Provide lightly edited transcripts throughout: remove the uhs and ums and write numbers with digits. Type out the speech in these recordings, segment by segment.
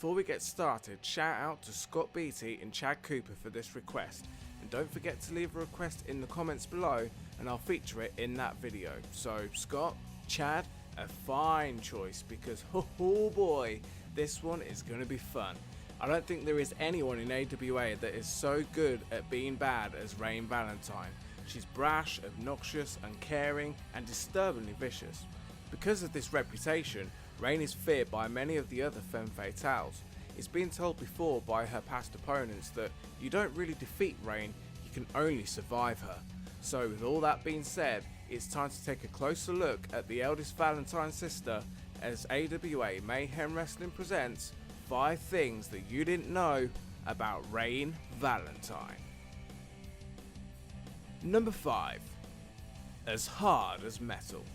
Before we get started, shout out to Scott Beatty and Chad Cooper for this request, and don't forget to leave a request in the comments below and I'll feature it in that video. So Scott, Chad, a fine choice because oh boy, this one is going to be fun. I don't think there is anyone in AWA that is so good at being bad as Raine Valentine. She's brash, obnoxious, uncaring, and disturbingly vicious. Because of this reputation, Raine is feared by many of the other femme fatales. It's been told before by her past opponents that you don't really defeat Raine, you can only survive her. So with all that being said, it's time to take a closer look at the eldest Valentine sister as AWA Mayhem Wrestling presents 5 things that you didn't know about Raine Valentine. Number 5. As hard as metal.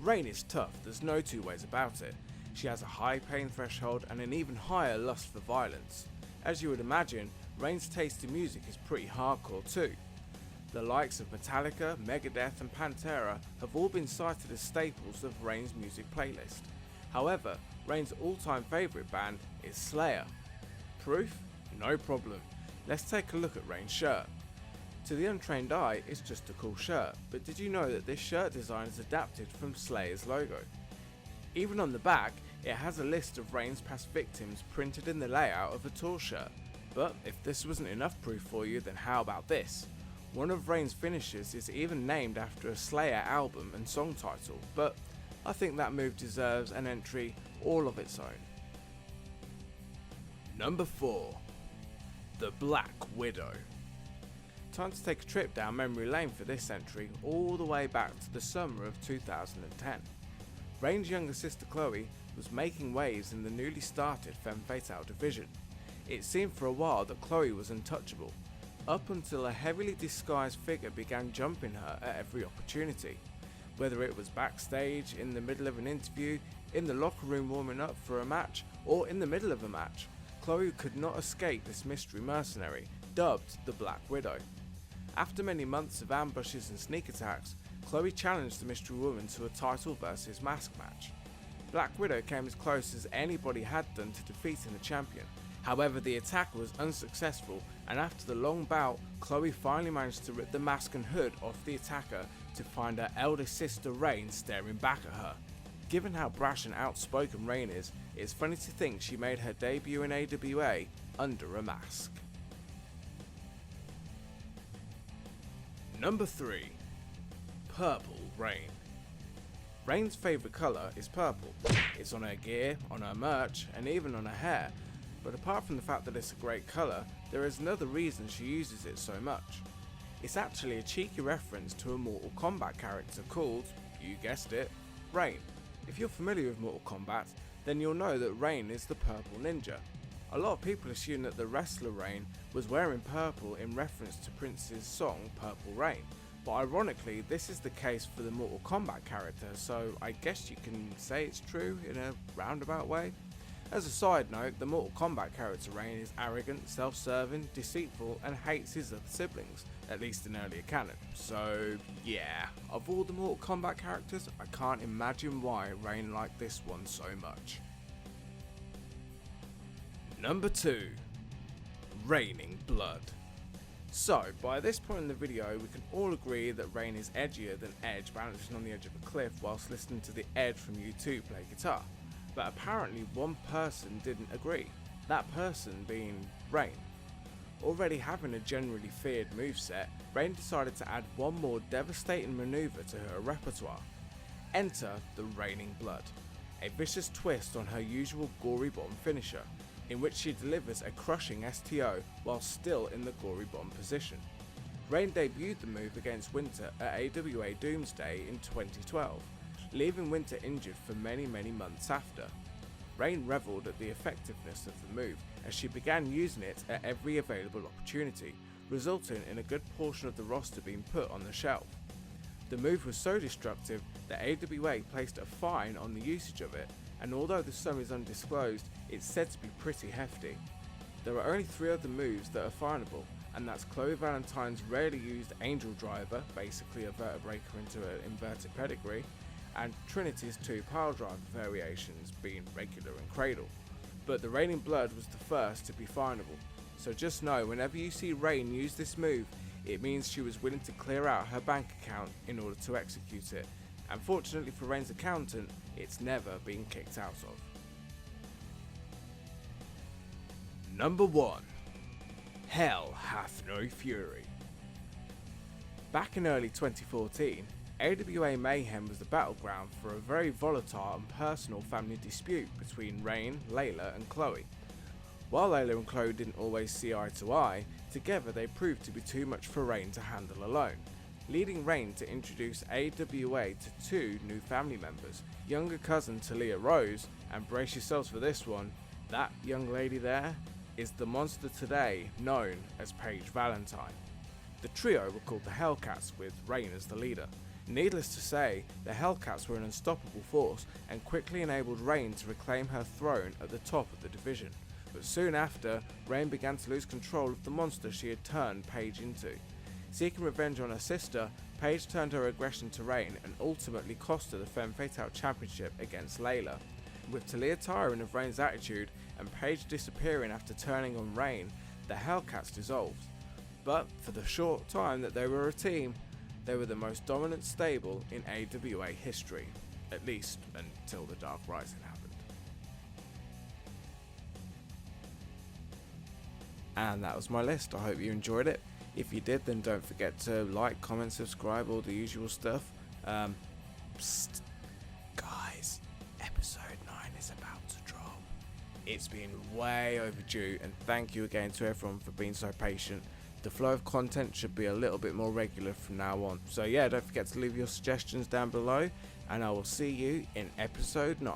Raine is tough, there's no two ways about it. She has a high pain threshold and an even higher lust for violence. As you would imagine, Raine's taste in music is pretty hardcore too. The likes of Metallica, Megadeth and Pantera have all been cited as staples of Raine's music playlist. However, Raine's all-time favourite band is Slayer. Proof? No problem. Let's take a look at Raine's shirt. To the untrained eye, it's just a cool shirt, but did you know that this shirt design is adapted from Slayer's logo? Even on the back, it has a list of Raine's past victims printed in the layout of a tour shirt. But if this wasn't enough proof for you, then how about this? One of Raine's finishes is even named after a Slayer album and song title, but I think that move deserves an entry all of its own. Number 4. The Black Widow. Time to take a trip down memory lane for this entry, all the way back to the summer of 2010. Raine's younger sister Chloe was making waves in the newly started Femme Fatale division. It seemed for a while that Chloe was untouchable, up until a heavily disguised figure began jumping her at every opportunity. Whether it was backstage, in the middle of an interview, in the locker room warming up for a match, or in the middle of a match, Chloe could not escape this mystery mercenary, dubbed the Black Widow. After many months of ambushes and sneak attacks, Chloe challenged the mystery woman to a title versus mask match. Black Widow came as close as anybody had done to defeating the champion. However, the attack was unsuccessful, and after the long bout, Chloe finally managed to rip the mask and hood off the attacker to find her eldest sister Raine staring back at her. Given how brash and outspoken Raine is, it's funny to think she made her debut in AWA under a mask. Number 3. Purple Raine. Raine's favourite colour is purple. It's on her gear, on her merch, and even on her hair. But apart from the fact that it's a great colour, there is another reason she uses it so much. It's actually a cheeky reference to a Mortal Kombat character called, you guessed it, Raine. If you're familiar with Mortal Kombat, then you'll know that Raine is the purple ninja. A lot of people assume that the wrestler Raine was wearing purple in reference to Prince's song Purple Rain, but ironically this is the case for the Mortal Kombat character, so I guess you can say it's true in a roundabout way. As a side note, the Mortal Kombat character Raine is arrogant, self-serving, deceitful and hates his other siblings, at least in earlier canon. So yeah, of all the Mortal Kombat characters, I can't imagine why Raine liked this one so much. Number 2. Raining Blood. So, by this point in the video, we can all agree that Raine is edgier than Edge balancing on the edge of a cliff whilst listening to the Edge from U2 play guitar. But apparently one person didn't agree, that person being Raine. Already having a generally feared moveset, Raine decided to add one more devastating manoeuvre to her repertoire. Enter the Raining Blood, a vicious twist on her usual gory bomb finisher, in which she delivers a crushing STO while still in the gory bomb position. Raine debuted the move against Winter at AWA Doomsday in 2012, leaving Winter injured for many months after. Raine revelled at the effectiveness of the move as she began using it at every available opportunity, resulting in a good portion of the roster being put on the shelf. The move was so destructive that AWA placed a fine on the usage of it, and although the sum is undisclosed, it's said to be pretty hefty. There are only 3 other moves that are fineable, and that's Chloe Valentine's rarely used Angel Driver, basically a vertebraker into an inverted pedigree, and Trinity's 2 pile driver variations, being Regular and Cradle. but the Reigning Blood was the first to be finable. So just know, whenever you see Raine use this move, it means she was willing to clear out her bank account in order to execute it. And fortunately for Raine's accountant, it's never been kicked out of. Number 1. Hell Hath No Fury. Back in early 2014, AWA Mayhem was the battleground for a very volatile and personal family dispute between Raine, Layla and Chloe. While Layla and Chloe didn't always see eye to eye, together they proved to be too much for Raine to handle alone, leading Raine to introduce AWA to 2 new family members, younger cousin Talia Rose, and brace yourselves for this one, that young lady there is the monster today known as Raine Valentine. The trio were called the Hellcats, with Raine as the leader. Needless to say, the Hellcats were an unstoppable force and quickly enabled Raine to reclaim her throne at the top of the division. But soon after, Raine began to lose control of the monster she had turned Paige into. Seeking revenge on her sister, Paige turned her aggression to Raine and ultimately cost her the Femme Fatale Championship against Layla. With Talia tiring of Raine's attitude and Paige disappearing after turning on Raine, the Hellcats dissolved. But for the short time that they were a team, they were the most dominant stable in AWA history, at least until the Dark Rising happened. And that was my list. I hope you enjoyed it. If you did, then don't forget to like, comment, subscribe, all the usual stuff. Guys, episode 9 is about to drop. It's been way overdue, and thank you again to everyone for being so patient. The flow of content should be a little bit more regular from now on. So yeah, don't forget to leave your suggestions down below, and I will see you in episode 9.